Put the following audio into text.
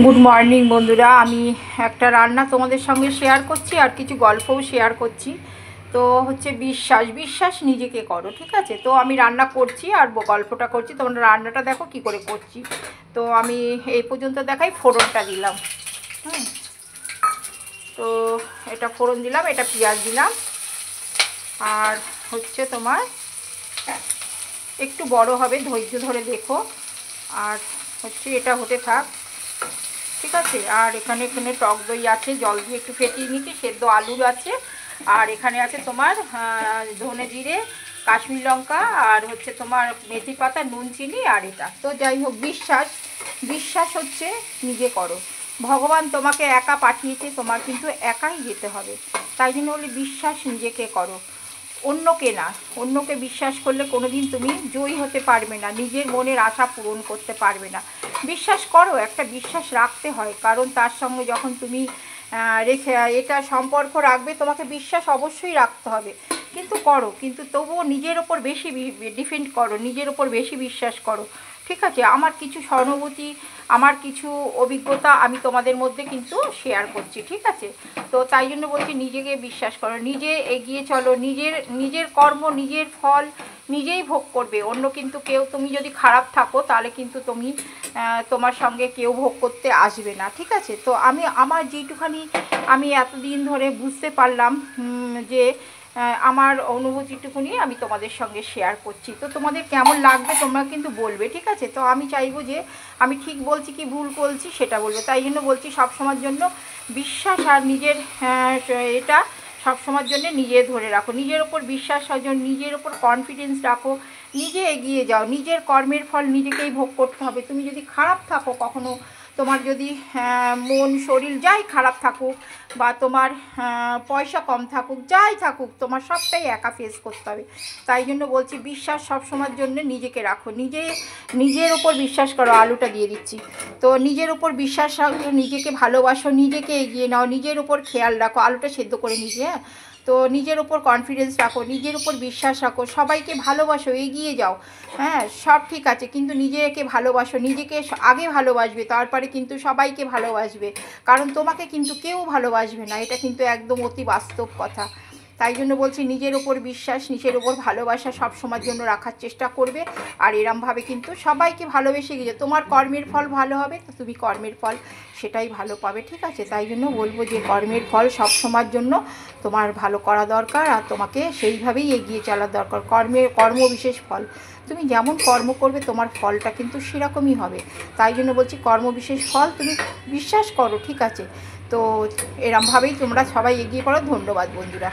Good morning বন্ধুরা। আমি একটা রান্না তোমাদের সঙ্গে শেয়ার করছি আর কিছু গল্পও শেয়ার করছি। তো হচ্ছে বিশ্বাস নিজেকে করো, ঠিক আছে? তো আমি রান্না করছি আর গল্পটা করছি, তোমরা রান্নাটা দেখো কি করে করছি। তো আমি এই পর্যন্ত দেখাই, ফোড়নটা দিলাম। তো এটা ফোড়ন দিলাম, এটা পেঁয়াজ দিলাম, আর হচ্ছে তোমার একটু বড় হবে, ধৈর্য ধরে দেখো। আর হচ্ছে এটা হতে থাক, ঠিক আছে? আর এখানে টক দই আছে, জল দিয়ে একটু ফেটিয়ে নিচ্ছি, সেদ্ধ আলুর আছে, আর এখানে আছে তোমার ধনে জিরে, কাশ্মীর লঙ্কা, আর হচ্ছে তোমার মেথি পাতা, নুন, চিনি, আর এটা। তো যাই হোক, বিশ্বাস হচ্ছে নিজে করো। ভগবান তোমাকে একা পাঠিয়েছে, তোমার কিন্তু একাই যেতে হবে। তাই জন্য বলি বিশ্বাস নিজেকে করো, অন্যকে না। অন্যকে বিশ্বাস করলে কোনোদিন তুমি জয়ী হতে পারবে না, নিজের মনের আশা পূরণ করতে পারবে না। বিশ্বাস করো, একটা বিশ্বাস রাখতে হয়, কারণ তার সঙ্গে যখন তুমি এটা সম্পর্ক রাখবে, তোমাকে বিশ্বাস অবশ্যই রাখতে হবে। কিন্তু করো, কিন্তু তবুও নিজের ওপর বেশি ডিপেন্ড করো, নিজের ওপর বেশি বিশ্বাস করো, ঠিক আছে? আমার কিছু সহানুভূতি, আমার কিছু অভিজ্ঞতা আমি তোমাদের মধ্যে কিন্তু শেয়ার করছি, ঠিক আছে? তো তাই জন্য বলছি, নিজেকে বিশ্বাস করো, নিজে এগিয়ে চলো, নিজের কর্ম, নিজের ফল নিজেই ভোগ করবে। অন্য কিন্তু কেউ, তুমি যদি খারাপ থাকো তাহলে কিন্তু তুমি তোমার সঙ্গে কেউ ভোগ করতে আসবে না, ঠিক আছে? তো আমি আমার যেটুখানি আমি এতদিন ধরে বুঝতে পারলাম, যে আমার অনুভূতিটুকুনি আমি তোমাদের সঙ্গে শেয়ার করছি। তো তোমাদের কেমন লাগবে তোমরা কিন্তু বলবে, ঠিক আছে? তো আমি চাইবো যে আমি ঠিক বলছি কি ভুল বলছি সেটা বলবে। তাই জন্য বলছি, সবসময়ের জন্য বিশ্বাস আর নিজের এটা সবসময়ের জন্য নিজে ধরে রাখো, নিজের ওপর বিশ্বাস, নিজের ওপর কনফিডেন্স রাখো, নিজে এগিয়ে যাও। নিজের কর্মের ফল নিজেকেই ভোগ করতে হবে। তুমি যদি খারাপ থাকো কখনো, তোমার যদি মন শরীর যাই খারাপ থাকুক, বা তোমার পয়সা কম থাকুক, যাই থাকুক, তোমার সবটাই একা ফেস করতে হবে। তাই জন্য বলছি, বিশ্বাস সবসময়ের জন্য নিজেকে রাখো, নিজের ওপর বিশ্বাস করো। আলুটা দিয়ে দিচ্ছি। তো নিজের ওপর বিশ্বাস রাখো, নিজেকে ভালোবাসো, নিজেকে এগিয়ে নাও, নিজের ওপর খেয়াল রাখো। আলুটা সেদ্ধ করে নিয়েছি, হ্যাঁ? তো নিজের ওপর কনফিডেন্স রাখো, নিজের ওপর বিশ্বাস রাখো, সবাইকে ভালোবাসো, এগিয়ে যাও। হ্যাঁ, সব ঠিক আছে, কিন্তু নিজেকে ভালোবাসো, নিজেকে আগে ভালোবাসবে, তারপরে কিন্তু সবাইকে ভালোবাসবে। কারণ তোমাকে কিন্তু কেউ ভালোবাসবে না, এটা কিন্তু একদম অতি বাস্তব কথা। তাই জন্য বলছি, নিজের ওপর বিশ্বাস, নিজের ওপর ভালোবাসা সব সময়ের জন্য রাখার চেষ্টা করবে। আর এরমভাবে কিন্তু সবাইকে ভালোবেসে গিয়ে তোমার কর্মের ফল ভালো হবে, তো তুমি কর্মের ফল সেটাই ভালো পাবে, ঠিক আছে? তাই জন্য বলবো যে কর্মের ফল সব সময়ের জন্য তোমার ভালো করা দরকার, আর তোমাকে সেইভাবেই এগিয়ে চলার দরকার। কর্ম বিশেষ ফল, তুমি যেমন কর্ম করবে তোমার ফলটা কিন্তু সেরকমই হবে। তাই জন্য বলছি, কর্ম বিশেষ ফল, তুমি বিশ্বাস করো, ঠিক আছে? তো এরমভাবেই তোমরা সবাই এগিয়ে পড়ো। ধন্যবাদ বন্ধুরা।